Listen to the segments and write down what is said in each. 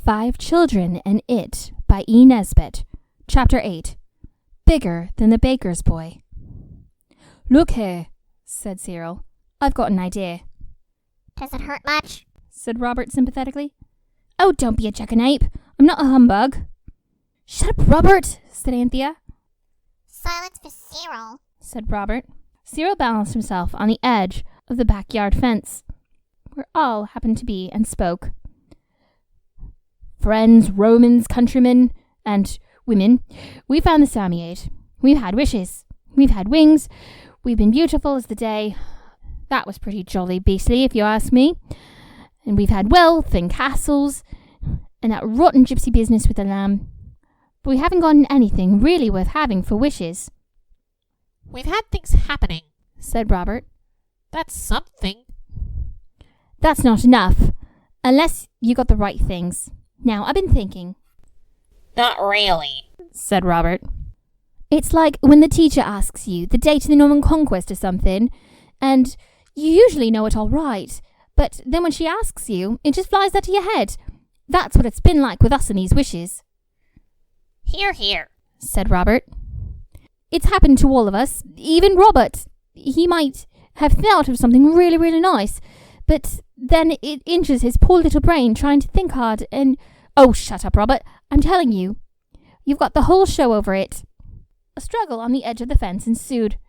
5 Children and It by E. Nesbit. Chapter 8. Bigger than the baker's boy. "Look here," said Cyril. "I've got an idea." "Does it hurt much?" said Robert sympathetically. "Oh, don't be a jackanapes. I'm not a humbug." "Shut up, Robert," said Anthea. "Silence for Cyril," said Robert. Cyril balanced himself on the edge of the backyard fence, where all happened to be, and spoke. "Friends, Romans, countrymen, and women, we found the Samiate. We've had wishes. We've had wings. We've been beautiful as the day. That was pretty jolly beastly, if you ask me. And we've had wealth and castles, and that rotten gypsy business with the lamb. But we haven't gotten anything really worth having for wishes." "We've had things happening," said Robert. "That's something." "That's not enough, unless you got the right things. Now, I've been thinking." "Not really," said Robert. "It's like when the teacher asks you the date of the Norman Conquest or something, and you usually know it all right, but then when she asks you, it just flies out of your head. That's what it's been like with us and these wishes." "Hear, hear," said Robert. "It's happened to all of us, even Robert. He might have thought of something really, really nice, but then it injures his poor little brain trying to think hard and... Oh, shut up, Robert. I'm telling you. You've got the whole show over it." A struggle on the edge of the fence ensued,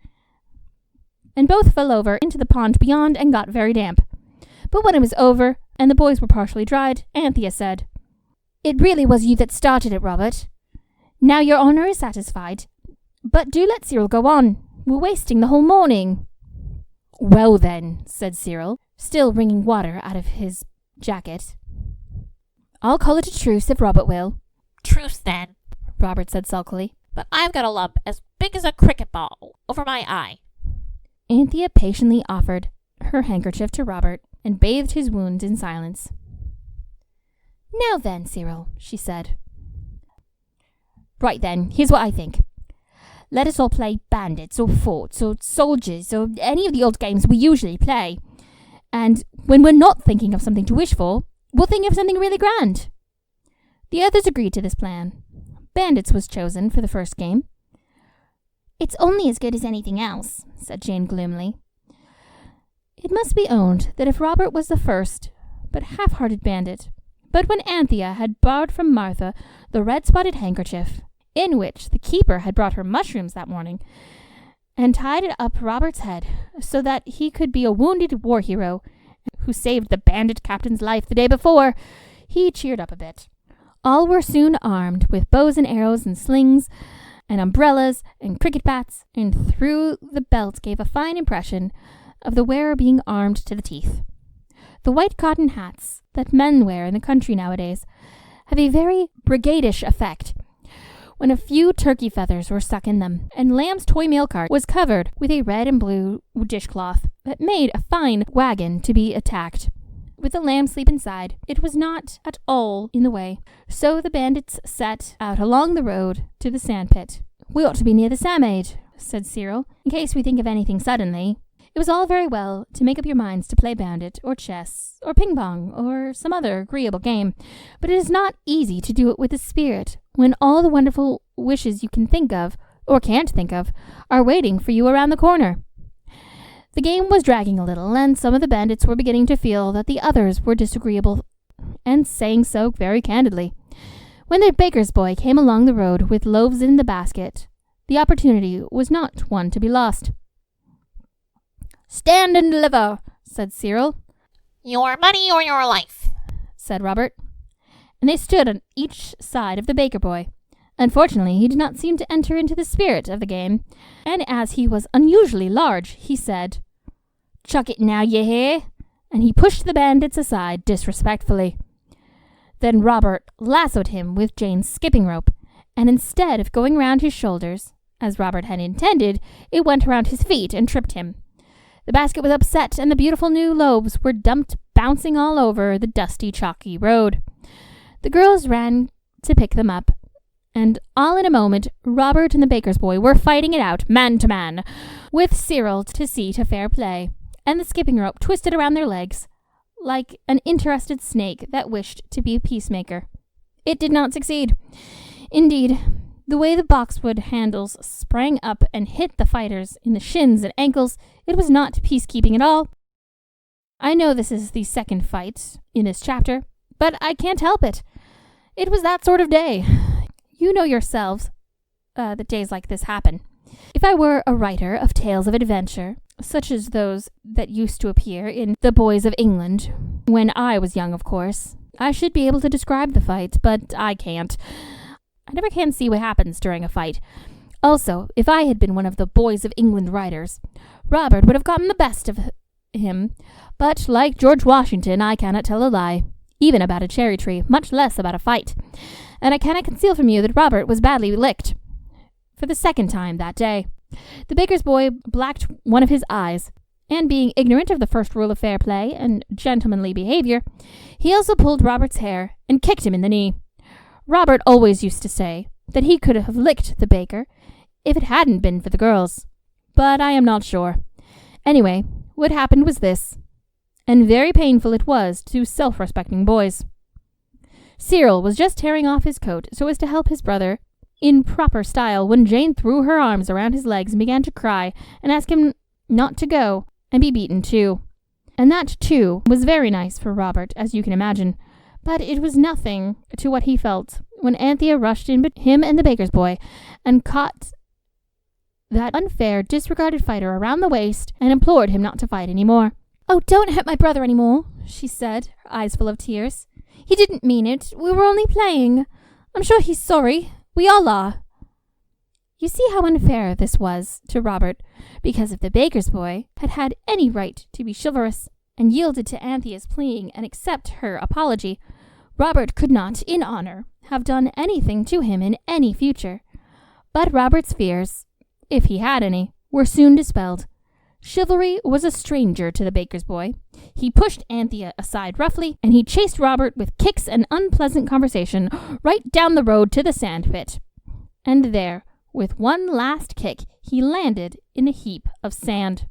and both fell over into the pond beyond and got very damp. But when it was over, and the boys were partially dried, Anthea said, "It really was you that started it, Robert. Now your honour is satisfied. But do let Cyril go on. We're wasting the whole morning." "Well then," said Cyril, still wringing water out of his jacket. "I'll call it a truce if Robert will." "Truce then," Robert said sulkily. "But I've got a lump as big as a cricket ball over my eye." Anthea patiently offered her handkerchief to Robert and bathed his wound in silence. "Now then, Cyril," she said. "Right then, here's what I think. Let us all play bandits or forts or soldiers or any of the old games we usually play. And when we're not thinking of something to wish for, we'll think of something really grand." The others agreed to this plan. Bandits was chosen for the first game. "It's only as good as anything else," said Jane gloomily. It must be owned that if Robert was the first but half-hearted bandit, but when Anthea had borrowed from Martha the red-spotted handkerchief, in which the keeper had brought her mushrooms that morning, and tied it up Robert's head so that he could be a wounded war hero who saved the bandit captain's life the day before, he cheered up a bit. All were soon armed with bows and arrows and slings and umbrellas and cricket bats, and through the belt gave a fine impression of the wearer being armed to the teeth. The white cotton hats that men wear in the country nowadays have a very brigadish effect when a few turkey feathers were stuck in them, and Lamb's toy mail cart was covered with a red and blue dishcloth that made a fine wagon to be attacked. With the lamb asleep inside, it was not at all in the way. So the bandits set out along the road to the sandpit. "We ought to be near the Samiate," said Cyril, "in case we think of anything suddenly." It was all very well to make up your minds to play bandit, or chess, or ping-pong, or some other agreeable game, but it is not easy to do it with a spirit when all the wonderful wishes you can think of, or can't think of, are waiting for you around the corner. The game was dragging a little, and some of the bandits were beginning to feel that the others were disagreeable, and saying so very candidly. When the baker's boy came along the road with loaves in the basket, the opportunity was not one to be lost. "Stand and deliver," said Cyril. "Your money or your life," said Robert. And they stood on each side of the baker boy. Unfortunately, he did not seem to enter into the spirit of the game, and as he was unusually large, he said, "Chuck it now, ye hear?" And he pushed the bandits aside disrespectfully. Then Robert lassoed him with Jane's skipping rope, and instead of going round his shoulders, as Robert had intended, it went around his feet and tripped him. The basket was upset, and the beautiful new loaves were dumped bouncing all over the dusty, chalky road. The girls ran to pick them up, and all in a moment Robert and the baker's boy were fighting it out, man to man, with Cyril to see to fair play, and the skipping rope twisted around their legs like an interested snake that wished to be a peacemaker. It did not succeed. Indeed, the way the boxwood handles sprang up and hit the fighters in the shins and ankles, it was not peacekeeping at all. I know this is the second fight in this chapter, but I can't help it. It was that sort of day. You know yourselves that days like this happen. If I were a writer of tales of adventure, such as those that used to appear in The Boys of England, when I was young, of course, I should be able to describe the fight, but I can't. I never can see what happens during a fight. Also, if I had been one of the Boys of England writers, Robert would have gotten the best of him. But like George Washington, I cannot tell a lie, even about a cherry tree, much less about a fight. And I cannot conceal from you that Robert was badly licked. For the second time that day. The baker's boy blacked one of his eyes, and being ignorant of the first rule of fair play and gentlemanly behavior, he also pulled Robert's hair and kicked him in the knee. Robert always used to say that he could have licked the baker if it hadn't been for the girls, but I am not sure. Anyway, what happened was this, and very painful it was to self-respecting boys. Cyril was just tearing off his coat so as to help his brother in proper style when Jane threw her arms around his legs and began to cry and ask him not to go and be beaten too. And that, too, was very nice for Robert, as you can imagine, but it was nothing to what he felt when Anthea rushed in between him and the baker's boy and caught that unfair, disregarded fighter around the waist and implored him not to fight any more. "Oh, don't hurt my brother any more," she said, her eyes full of tears. "He didn't mean it. We were only playing. I'm sure he's sorry. We all are." You see how unfair this was to Robert, because if the baker's boy had had any right to be chivalrous and yielded to Anthea's pleading and accept her apology, Robert could not, in honor, have done anything to him in any future. But Robert's fears, if he had any, were soon dispelled. Chivalry was a stranger to the baker's boy. He pushed Anthea aside roughly, and he chased Robert with kicks and unpleasant conversation right down the road to the sand pit. And there, with one last kick, he landed in a heap of sand.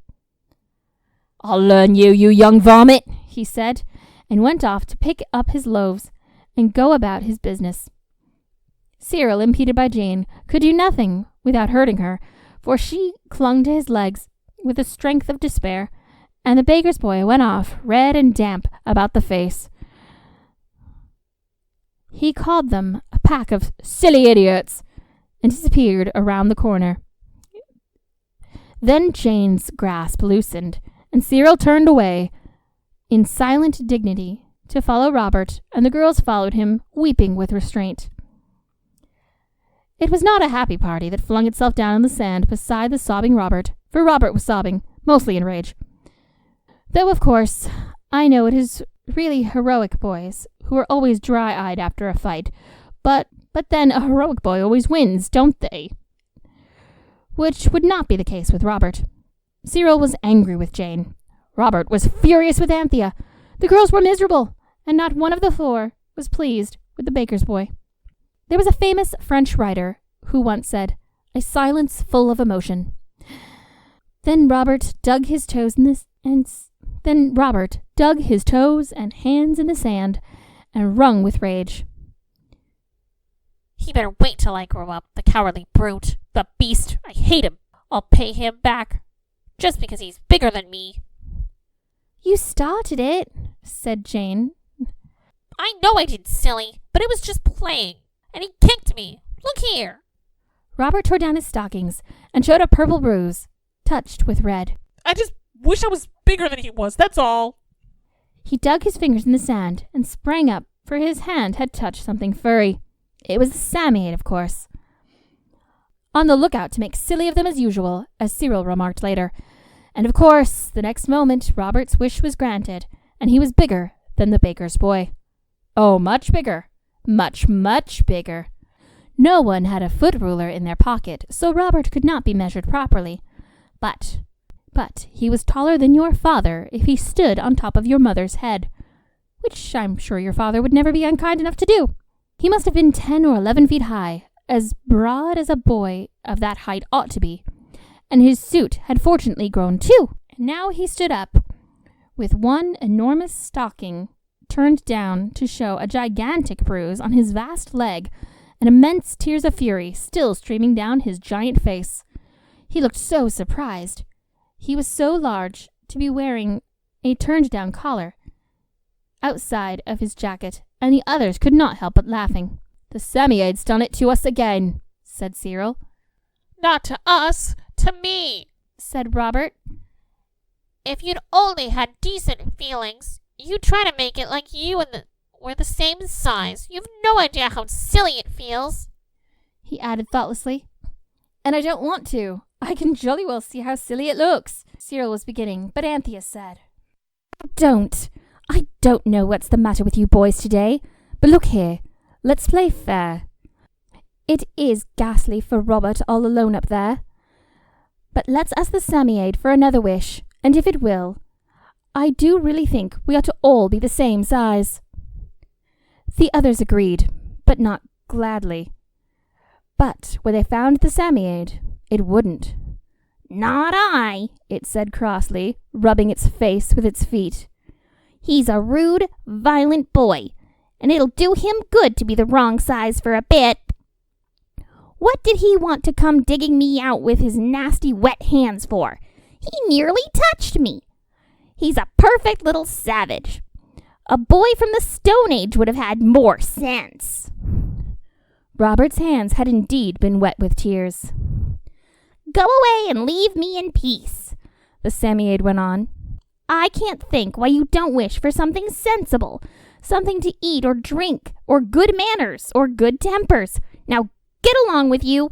"I'll learn you, you young varmint," he said, and went off to pick up his loaves and go about his business. Cyril, impeded by Jane, could do nothing without hurting her, for she clung to his legs with the strength of despair, and the baker's boy went off, red and damp about the face. He called them a pack of silly idiots, and disappeared around the corner. Then Jane's grasp loosened, and Cyril turned away in silent dignity to follow Robert, and the girls followed him, weeping with restraint. It was not a happy party that flung itself down in the sand beside the sobbing Robert, for Robert was sobbing, mostly in rage. Though, of course, I know it is really heroic boys who are always dry-eyed after a fight, but then a heroic boy always wins, don't they? Which would not be the case with Robert. Cyril was angry with Jane. Robert was furious with Anthea. The girls were miserable, and not one of the four was pleased with the baker's boy. There was a famous French writer who once said, "A silence full of emotion." Then Robert dug his toes and hands in the sand and wrung with rage. "He better wait till I grow up, the cowardly brute, the beast. I hate him. I'll pay him back, just because he's bigger than me." "You started it," said Jane. "I know I did, silly, but it was just playing, and he kicked me. Look here." Robert tore down his stockings and showed a purple bruise, touched with red. "I just wish I was bigger than he was, that's all." He dug his fingers in the sand and sprang up, for his hand had touched something furry. It was the Sammaid, of course. On the lookout to make silly of them as usual, as Cyril remarked later. And of course, the next moment, Robert's wish was granted, and he was bigger than the baker's boy. Oh, much bigger. Much, much bigger. No one had a foot ruler in their pocket, so Robert could not be measured properly. But he was taller than your father if he stood on top of your mother's head, which I'm sure your father would never be unkind enough to do. He must have been 10 or 11 feet high, as broad as a boy of that height ought to be, and his suit had fortunately grown too, and now he stood up, with one enormous stocking turned down to show a gigantic bruise on his vast leg and immense tears of fury still streaming down his giant face. He looked so surprised. He was so large to be wearing a turned-down collar outside of his jacket, and the others could not help but laughing. "The Samiaid's done it to us again," said Cyril. Not to us, to me, said Robert. If you'd only had decent feelings, you'd try to make it like you and were the same size. You've no idea how silly it feels, he added thoughtlessly. "And I don't want to. I can jolly well see how silly it looks," Cyril was beginning, but Anthea said, I don't know what's the matter with you boys today, but look here, let's play fair. It is ghastly for Robert all alone up there, but let's ask the Samiaid for another wish, and if it will, I do really think we ought to all be the same size." The others agreed, but not gladly. But when they found the Samiaid, it wouldn't. Not I, it said crossly, rubbing its face with its feet. He's a rude, violent boy, and it'll do him good to be the wrong size for a bit. What did he want to come digging me out with his nasty wet hands for? He nearly touched me. He's a perfect little savage. A boy from the Stone Age would have had more sense. Robert's hands had indeed been wet with tears. "Go away and leave me in peace," the Samiaid went on. "I can't think why you don't wish for something sensible, something to eat or drink, or good manners, or good tempers. Now get along with you."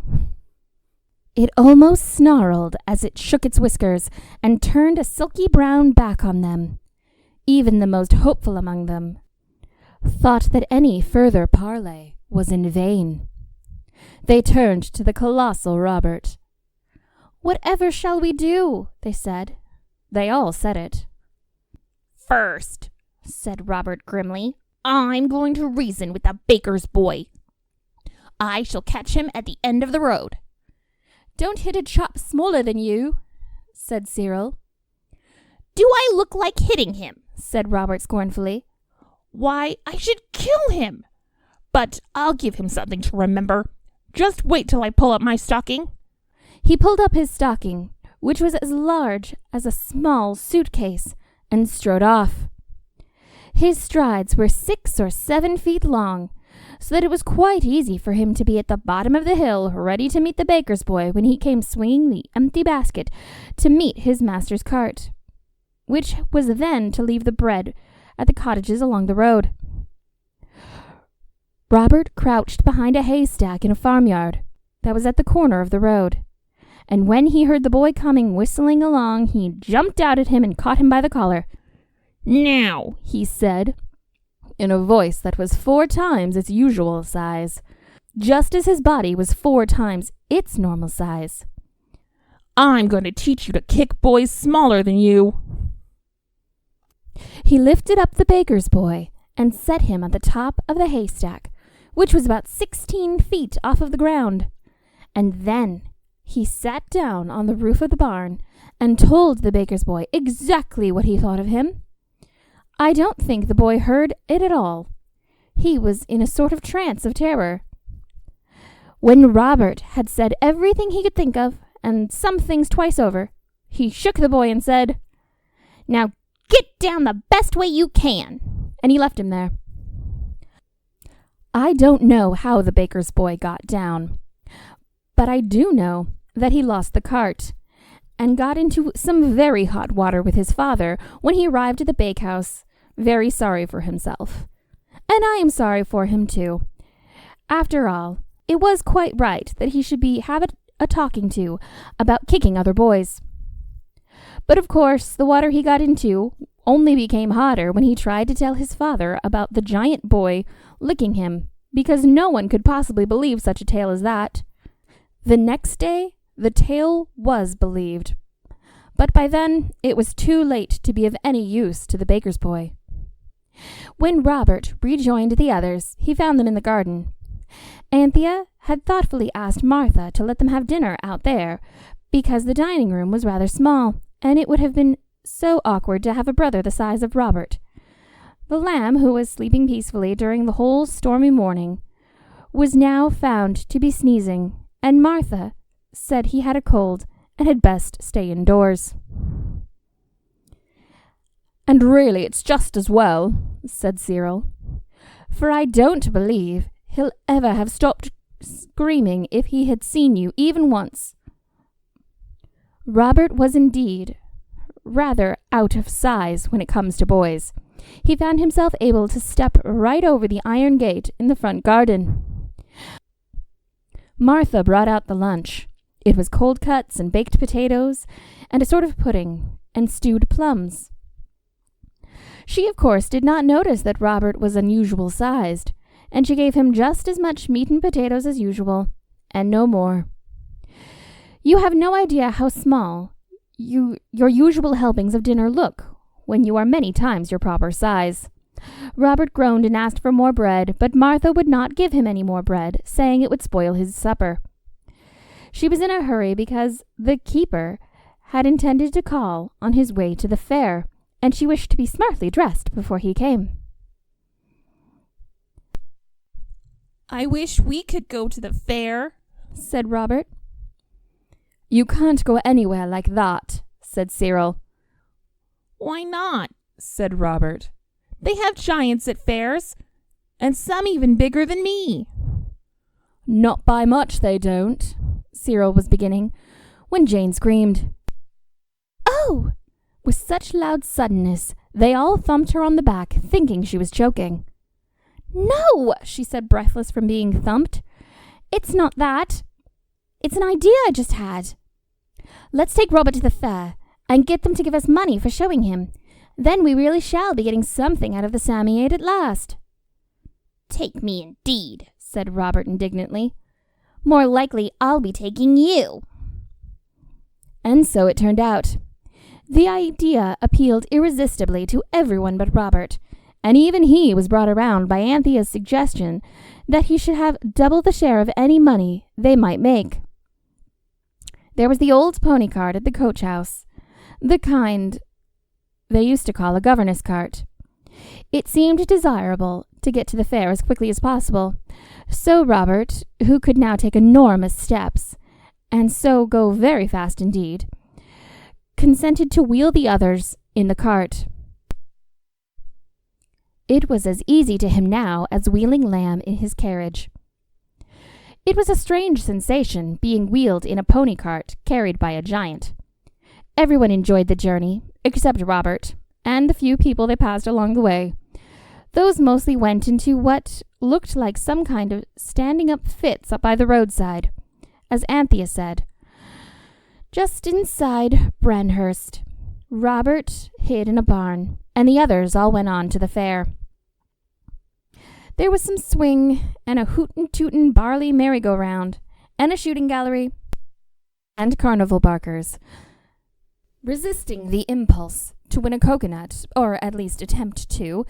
It almost snarled as it shook its whiskers and turned a silky brown back on them. Even the most hopeful among them thought that any further parley was in vain. They turned to the colossal Robert. "Whatever shall we do?" they said. They all said it. "First," said Robert grimly, "I'm going to reason with the baker's boy. I shall catch him at the end of the road." "Don't hit a chap smaller than you," said Cyril. "Do I look like hitting him?" said Robert scornfully. "Why, I should kill him. But I'll give him something to remember. Just wait till I pull up my stocking." He pulled up his stocking, which was as large as a small suitcase, and strode off. His strides were 6 or 7 feet long, so that it was quite easy for him to be at the bottom of the hill, ready to meet the baker's boy when he came swinging the empty basket to meet his master's cart, which was then to leave the bread at the cottages along the road. Robert crouched behind a haystack in a farmyard that was at the corner of the road, and when he heard the boy coming whistling along, he jumped out at him and caught him by the collar. "Now," he said, in a voice that was 4 times its usual size, just as his body was 4 times its normal size, "I'm going to teach you to kick boys smaller than you." He lifted up the baker's boy and set him at the top of the haystack, which was about 16 feet off of the ground, and then he sat down on the roof of the barn and told the baker's boy exactly what he thought of him. I don't think the boy heard it at all. He was in a sort of trance of terror. When Robert had said everything he could think of, and some things twice over, he shook the boy and said, "Now get down the best way you can," and he left him there. I don't know how the baker's boy got down, but I do know that he lost the cart and got into some very hot water with his father when he arrived at the bakehouse, very sorry for himself. And I am sorry for him too. After all, it was quite right that he should have a talking to about kicking other boys. But of course, the water he got into only became hotter when he tried to tell his father about the giant boy licking him, because no one could possibly believe such a tale as that. The next day, the tale was believed, but by then it was too late to be of any use to the baker's boy. When Robert rejoined the others, he found them in the garden. Anthea had thoughtfully asked Martha to let them have dinner out there, because the dining room was rather small, and it would have been so awkward to have a brother the size of Robert. The lamb, who was sleeping peacefully during the whole stormy morning, was now found to be sneezing, and Martha said he had a cold and had best stay indoors. "And really it's just as well," said Cyril, "for I don't believe he'll ever have stopped screaming if he had seen you even once." Robert was indeed rather out of size when it comes to boys. He found himself able to step right over the iron gate in the front garden. Martha brought out the lunch. It was cold cuts and baked potatoes, and a sort of pudding, and stewed plums. She, of course, did not notice that Robert was unusual sized, and she gave him just as much meat and potatoes as usual, and no more. You have no idea how small your usual helpings of dinner look when you are many times your proper size. Robert groaned and asked for more bread, but Martha would not give him any more bread, saying it would spoil his supper. She was in a hurry because the keeper had intended to call on his way to the fair, and she wished to be smartly dressed before he came. "I wish we could go to the fair," said Robert. "You can't go anywhere like that," said Cyril. "Why not?" said Robert. "They have giants at fairs, and some even bigger than me." "Not by much they don't," Cyril was beginning, when Jane screamed. "Oh!" with such loud suddenness, they all thumped her on the back, thinking she was choking. "No," she said, breathless from being thumped. "It's not that. It's an idea I just had. Let's take Robert to the fair, and get them to give us money for showing him. Then we really shall be getting something out of the Sammy-aid at last." "Take me indeed," said Robert indignantly. "More likely I'll be taking you." And so it turned out. The idea appealed irresistibly to everyone but Robert, and even he was brought around by Anthea's suggestion that he should have double the share of any money they might make. There was the old pony cart at the coach house, the kind they used to call a governess cart. It seemed desirable to get to the fair as quickly as possible, so Robert, who could now take enormous steps, and so go very fast indeed, consented to wheel the others in the cart. It was as easy to him now as wheeling Lamb in his carriage. It was a strange sensation, being wheeled in a pony cart carried by a giant. Everyone enjoyed the journey, except Robert, and the few people they passed along the way. Those mostly went into what looked like some kind of standing-up fits up by the roadside, as Anthea said. Just inside Branhurst, Robert hid in a barn, and the others all went on to the fair. There was some swing, and a hootin'-tootin' barley merry-go-round, and a shooting gallery, and carnival barkers. Resisting the impulse to win a coconut, or at least attempt to,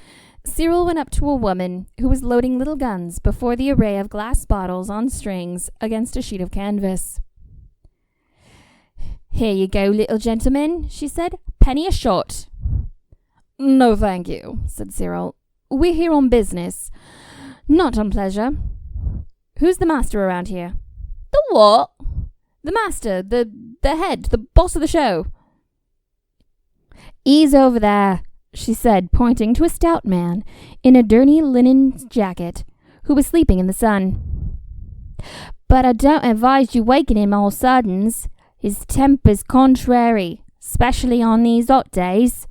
Cyril went up to a woman who was loading little guns before the array of glass bottles on strings against a sheet of canvas. "Here you go, little gentleman," she said. "Penny a shot." "No, thank you," said Cyril. "We're here on business, not on pleasure. Who's the master around here?" "The what?" "The master, the head, the boss of the show." "He's over there," she said, pointing to a stout man in a dirty linen jacket who was sleeping in the sun. "But I don't advise you waking him all suddens. His temper's contrary, especially on these hot days.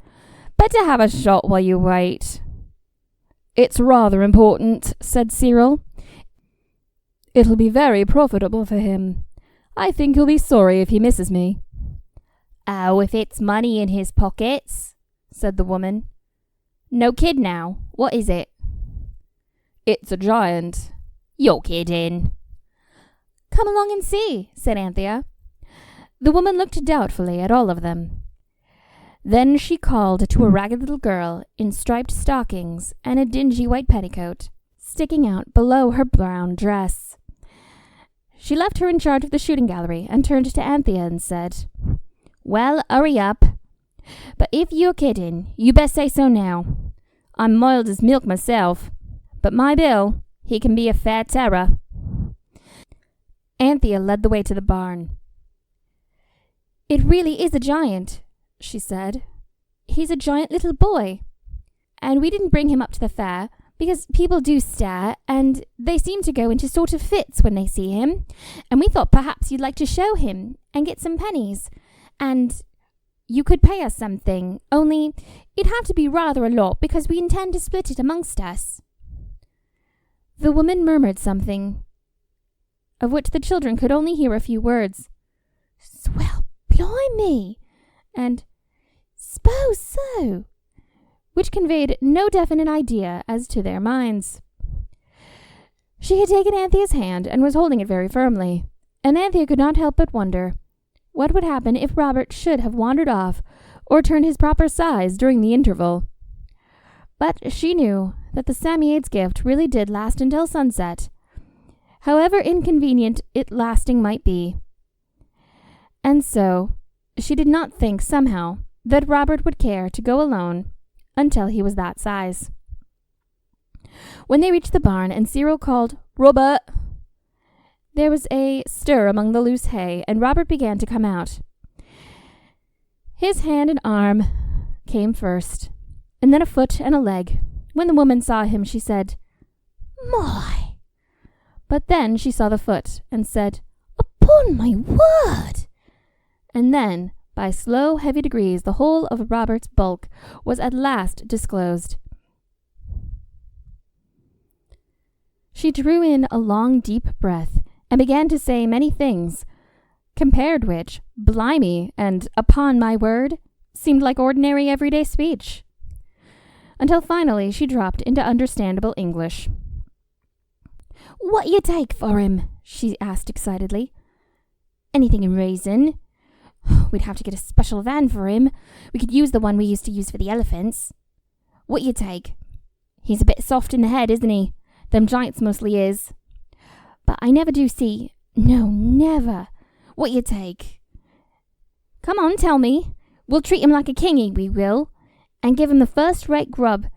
Better have a shot while you wait." "It's rather important," said Cyril. "It'll be very profitable for him. I think he'll be sorry if he misses me." "Oh, if it's money in his pockets," said the woman. "No kid now. What is it?" "It's a giant." "You're kidding." "Come along and see," said Anthea. The woman looked doubtfully at all of them. Then she called to a ragged little girl in striped stockings and a dingy white petticoat, sticking out below her brown dress. She left her in charge of the shooting gallery and turned to Anthea and said, "Well, hurry up. But if you're kidding, you best say so now. I'm mild as milk myself, but my Bill, he can be a fair terror." Anthea led the way to the barn. "It really is a giant," she said. "He's a giant little boy. And we didn't bring him up to the fair, because people do stare, and they seem to go into sort of fits when they see him. And we thought perhaps you'd like to show him and get some pennies. And you could pay us something, only it'd have to be rather a lot, because we intend to split it amongst us." The woman murmured something, of which the children could only hear a few words. "Swell, blimey!" and "S'pose so," which conveyed no definite idea as to their minds. She had taken Anthea's hand and was holding it very firmly, and Anthea could not help but wonder what would happen if Robert should have wandered off or turned his proper size during the interval. But she knew that the Psammead's gift really did last until sunset, however inconvenient it lasting might be. And so she did not think somehow that Robert would care to go alone until he was that size. When they reached the barn and Cyril called, "Robert!" there was a stir among the loose hay, and Robert began to come out. His hand and arm came first, and then a foot and a leg. When the woman saw him, she said, "My!" But then she saw the foot and said, "Upon my word!" And then, by slow, heavy degrees, the whole of Robert's bulk was at last disclosed. She drew in a long, deep breath and began to say many things, compared which, "blimey" and "upon my word" seemed like ordinary everyday speech, until finally she dropped into understandable English. "What you take for him?" she asked excitedly. "Anything in reason? We'd have to get a special van for him. We could use the one we used to use for the elephants. What you take? He's a bit soft in the head, isn't he? Them giants mostly is. But I never do see. No, never. What you take? Come on, tell me. We'll treat him like a kingy, we will, and give him the first-rate grub.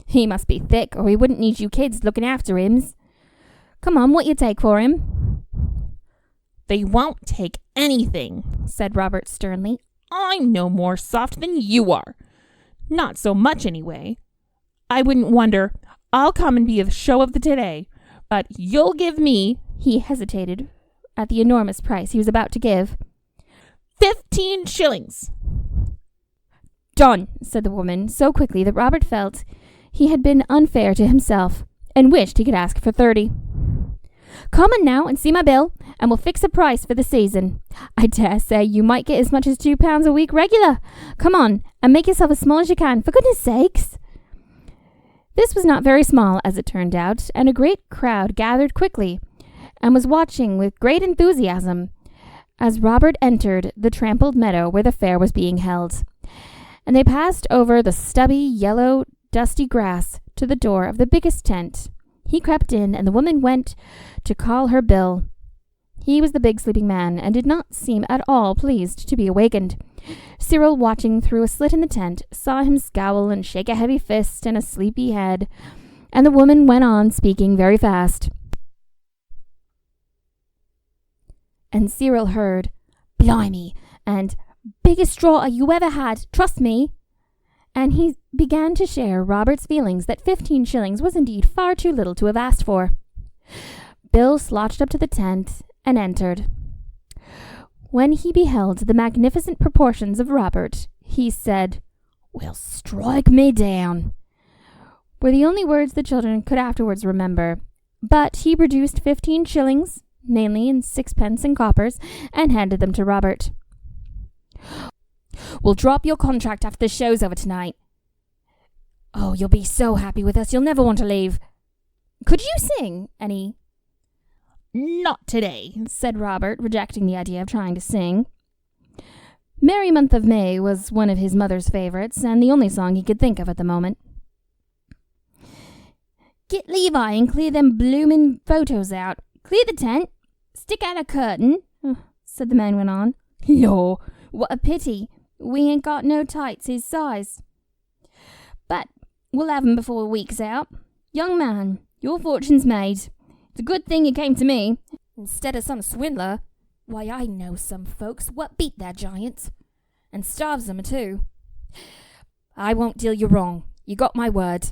He must be thick, or he wouldn't need you kids looking after him. Come on, what you take for him?" "They won't take anything," said Robert sternly. "I'm no more soft than you are. Not so much, anyway. I wouldn't wonder. I'll come and be the show of the today. But you'll give me," he hesitated at the enormous price he was about to give, 15 shillings. "Done," said the woman, so quickly that Robert felt he had been unfair to himself, and wished he could ask for 30. "Come on now and see my bill, and we'll fix a price for the season. I dare say you might get as much as £2 a week regular. Come on, and make yourself as small as you can, for goodness sakes." This was not very small, as it turned out, and a great crowd gathered quickly, and was watching with great enthusiasm as Robert entered the trampled meadow where the fair was being held. And they passed over the stubby, yellow, dusty grass to the door of the biggest tent. He crept in, and the woman went to call her Bill. He was the big sleeping man, and did not seem at all pleased to be awakened. Cyril, watching through a slit in the tent, saw him scowl and shake a heavy fist and a sleepy head, and the woman went on speaking very fast. And Cyril heard, "Blimey," and "biggest straw you ever had, trust me." And he began to share Robert's feelings that 15 shillings was indeed far too little to have asked for. Bill slouched up to the tent and entered. When he beheld the magnificent proportions of Robert, he said, "Well, strike me down," were the only words the children could afterwards remember. But he produced 15 shillings, mainly in 6 pence and coppers, and handed them to Robert. "We'll drop your contract after the show's over tonight. Oh, you'll be so happy with us, you'll never want to leave. Could you sing any?" "Not today," said Robert, rejecting the idea of trying to sing. "Merry Month of May" was one of his mother's favorites, and the only song he could think of at the moment. "Get Levi and clear them bloomin' photos out. Clear the tent. Stick out a curtain," said the man went on. "Law, what a pity. We ain't got no tights his size. But we'll have 'em before the week's out. Young man, your fortune's made. It's a good thing you came to me, instead of some swindler. Why, I know some folks what beat their giants, and starves them too. I won't deal you wrong. You got my word.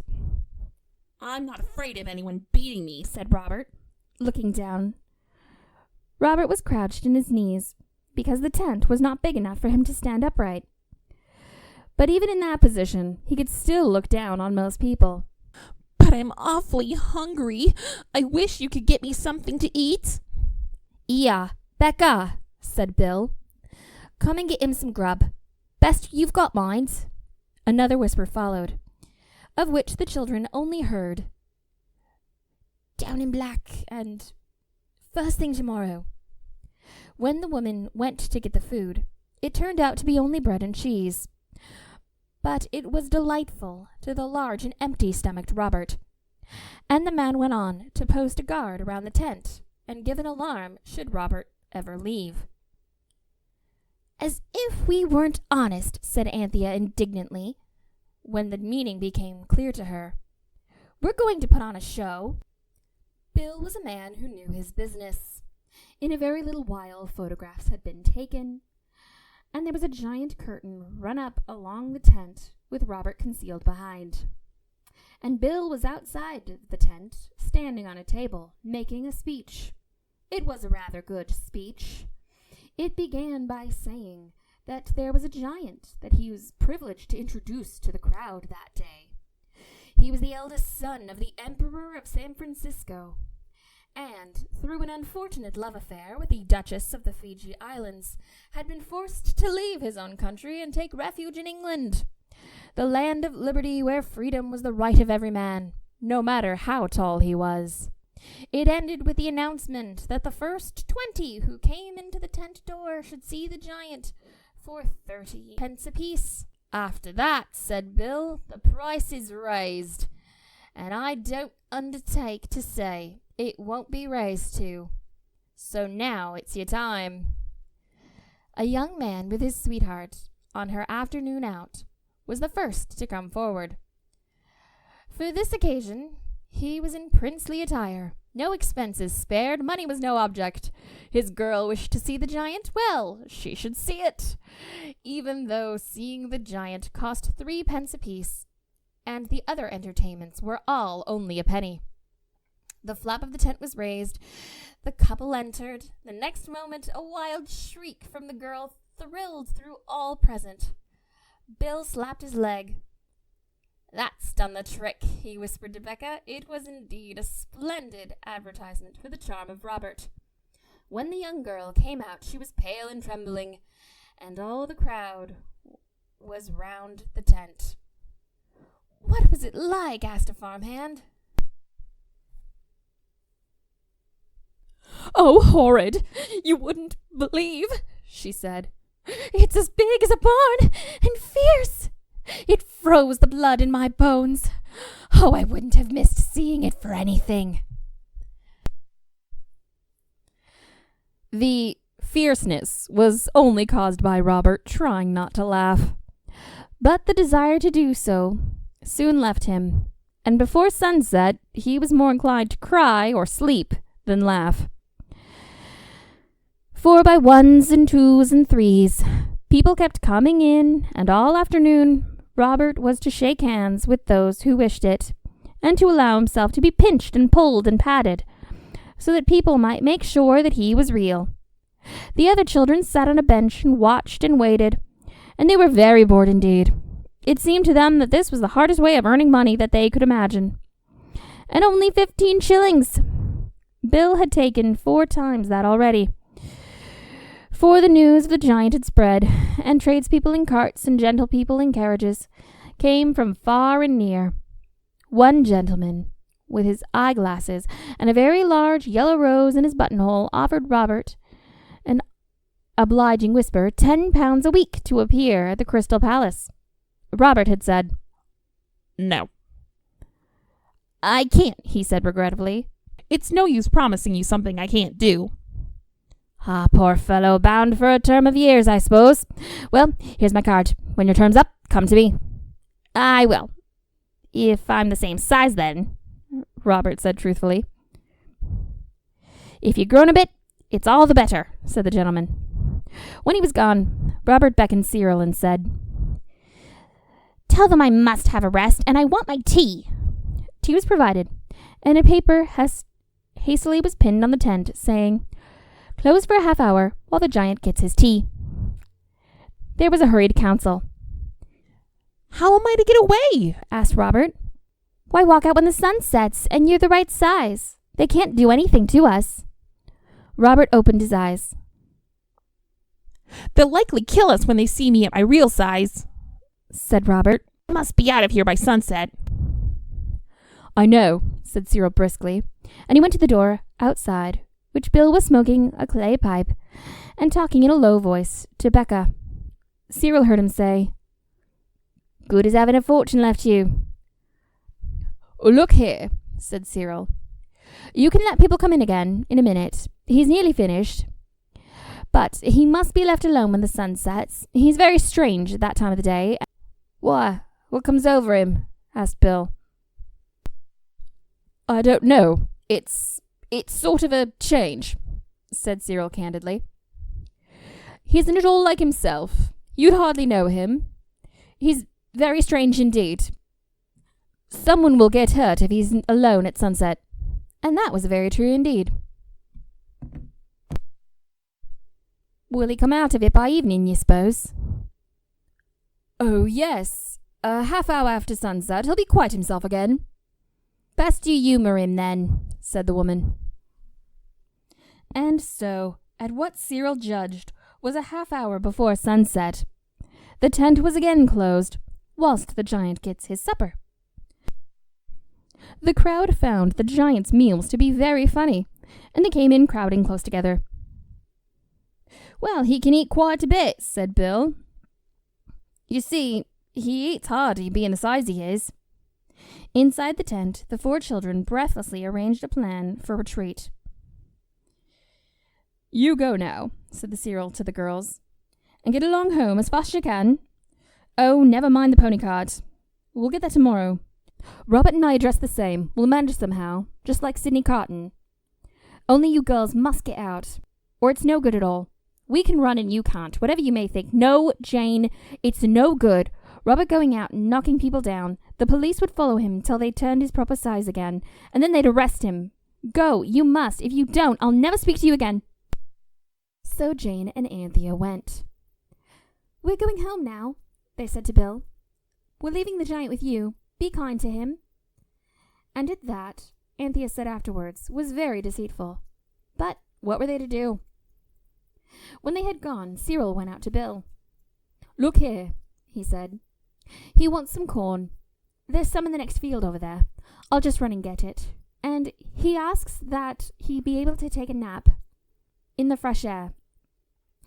I'm not afraid of anyone beating me, Said Robert, looking down. Robert was crouched in his knees, because the tent was not big enough for him to stand upright. But even in that position, he could still look down on most people. But I'm awfully hungry. I wish you could get me something to eat. Yeah, Becca, said Bill. Come and get him some grub. Best you've got, mind. Another whisper followed, of which the children only heard down in black and first thing tomorrow. When the woman went to get the food, it turned out to be only bread and cheese. But it was delightful to the large and empty-stomached Robert. And the man went on to post a guard around the tent and give an alarm should Robert ever leave. As if we weren't honest, said Anthea indignantly, when the meaning became clear to her. We're going to put on a show. Bill was a man who knew his business. In a very little while, photographs had been taken, and there was a giant curtain run up along the tent with Robert concealed behind. And Bill was outside the tent, standing on a table, making a speech. It was a rather good speech. It began by saying that there was a giant that he was privileged to introduce to the crowd that day. He was the eldest son of the Emperor of San Francisco, and, through an unfortunate love affair with the Duchess of the Fiji Islands, had been forced to leave his own country and take refuge in England, the land of liberty where freedom was the right of every man, no matter how tall he was. It ended with the announcement that the first 20 who came into the tent door should see the giant for 30 pence apiece. After that, said Bill, the price is raised, and I don't undertake to say it won't be raised to. So now it's your time. A young man with his sweetheart, on her afternoon out, was the first to come forward. For this occasion, he was in princely attire. No expenses spared, money was no object. His girl wished to see the giant, well, she should see it, even though seeing the giant cost 3 pence apiece, and the other entertainments were all only a penny. The flap of the tent was raised. The couple entered. The next moment, a wild shriek from the girl thrilled through all present. Bill slapped his leg. That's done the trick, he whispered to Becca. It was indeed a splendid advertisement for the charm of Robert. When the young girl came out, she was pale and trembling, and all the crowd was round the tent. What was it like? Asked a farmhand. Oh, horrid! You wouldn't believe, she said. It's as big as a barn, and fierce. It froze the blood in my bones. Oh, I wouldn't have missed seeing it for anything. The fierceness was only caused by Robert trying not to laugh. But the desire to do so soon left him, and before sunset he was more inclined to cry or sleep than laugh. For by ones and twos and threes, people kept coming in, and all afternoon Robert was to shake hands with those who wished it, and to allow himself to be pinched and pulled and patted, so that people might make sure that he was real. The other children sat on a bench and watched and waited, and they were very bored indeed. It seemed to them that this was the hardest way of earning money that they could imagine. And only 15 shillings! Bill had taken 4 times that already. For the news of the giant had spread, and tradespeople in carts and gentlepeople in carriages came from far and near. One gentleman, with his eyeglasses and a very large yellow rose in his buttonhole, offered Robert an obliging whisper 10 pounds a week to appear at the Crystal Palace. Robert had said, No. I can't, he said regretfully. It's no use promising you something I can't do. Ah, poor fellow, bound for a term of years, I suppose. Well, here's my card. When your term's up, come to me." "I will. If I'm the same size then," Robert said truthfully. "If you've grown a bit, it's all the better," said the gentleman. When he was gone, Robert beckoned Cyril and said, "Tell them I must have a rest, and I want my tea." Tea was provided, and a paper hastily was pinned on the tent, saying, "Closed for a half hour while the giant gets his tea." There was a hurried council. "How am I to get away?" asked Robert. "Why, walk out when the sun sets, and you're the right size. They can't do anything to us." Robert opened his eyes. "They'll likely kill us when they see me at my real size," said Robert. "I must be out of here by sunset." "I know," said Cyril briskly, and he went to the door outside, which Bill was smoking a clay pipe and talking in a low voice to Becca. Cyril heard him say, "Good as having a fortune left you." "Look here," said Cyril. "You can let people come in again in a minute. He's nearly finished. But he must be left alone when the sun sets. He's very strange at that time of the day." "Why, what comes over him?" asked Bill. "I don't know. It's sort of a change," said Cyril candidly. "He isn't at all like himself. You'd hardly know him. He's very strange indeed. Someone will get hurt if he's alone at sunset." And that was very true indeed. "Will he come out of it by evening, you suppose?" "Oh, yes. A half hour after sunset, he'll be quite himself again." "Best you humour him, then," said the woman. And so, at what Cyril judged was a half hour before sunset, the tent was again closed, whilst the giant gets his supper. The crowd found the giant's meals to be very funny, and they came in crowding close together. "Well, he can eat quite a bit," said Bill. "You see, he eats hard, he being the size he is." Inside the tent, the 4 children breathlessly arranged a plan for retreat. "You go now," said the Cyril to the girls, "and get along home as fast as you can. Oh, never mind the pony cart. We'll get that tomorrow. Robert and I are dressed the same. We'll manage somehow, just like Sydney Carton. Only you girls must get out, or it's no good at all. We can run and you can't, whatever you may think. No, Jane, it's no good. Robert going out and knocking people down. The police would follow him till they turned his proper size again, and then they'd arrest him. Go, you must. If you don't, I'll never speak to you again." So Jane and Anthea went. "We're going home now," they said to Bill. "We're leaving the giant with you. Be kind to him." And at that, Anthea said afterwards, was very deceitful. But what were they to do? When they had gone, Cyril went out to Bill. "Look here," he said. "He wants some corn. There's some in the next field over there. I'll just run and get it. And he asks that he be able to take a nap in the fresh air.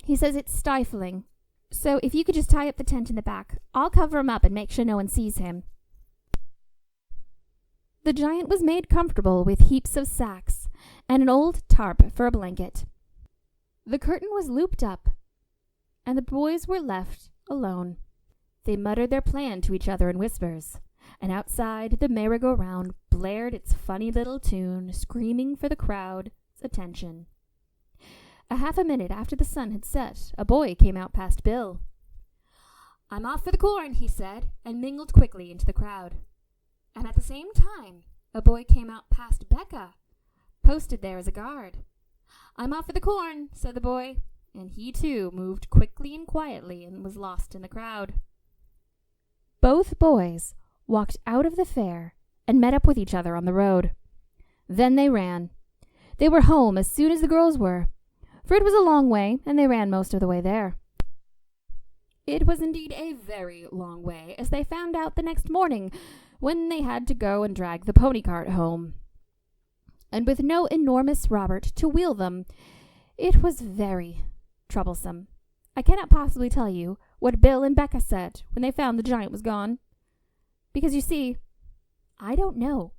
He says it's stifling. So if you could just tie up the tent in the back, I'll cover him up and make sure no one sees him." The giant was made comfortable with heaps of sacks and an old tarp for a blanket. The curtain was looped up, and the boys were left alone. They muttered their plan to each other in whispers, and outside the merry-go-round blared its funny little tune, screaming for the crowd's attention. A half a minute after the sun had set, a boy came out past Bill. "I'm off for the corn," he said, and mingled quickly into the crowd. And at the same time, a boy came out past Becca, posted there as a guard. "I'm off for the corn," said the boy, and he too moved quickly and quietly and was lost in the crowd. Both boys walked out of the fair and met up with each other on the road. Then they ran. They were home as soon as the girls were, for it was a long way, and they ran most of the way there. It was indeed a very long way, as they found out the next morning, when they had to go and drag the pony cart home. And with no enormous Robert to wheel them, it was very troublesome. I cannot possibly tell you what Bill and Becca said when they found the giant was gone, because you see, I don't know.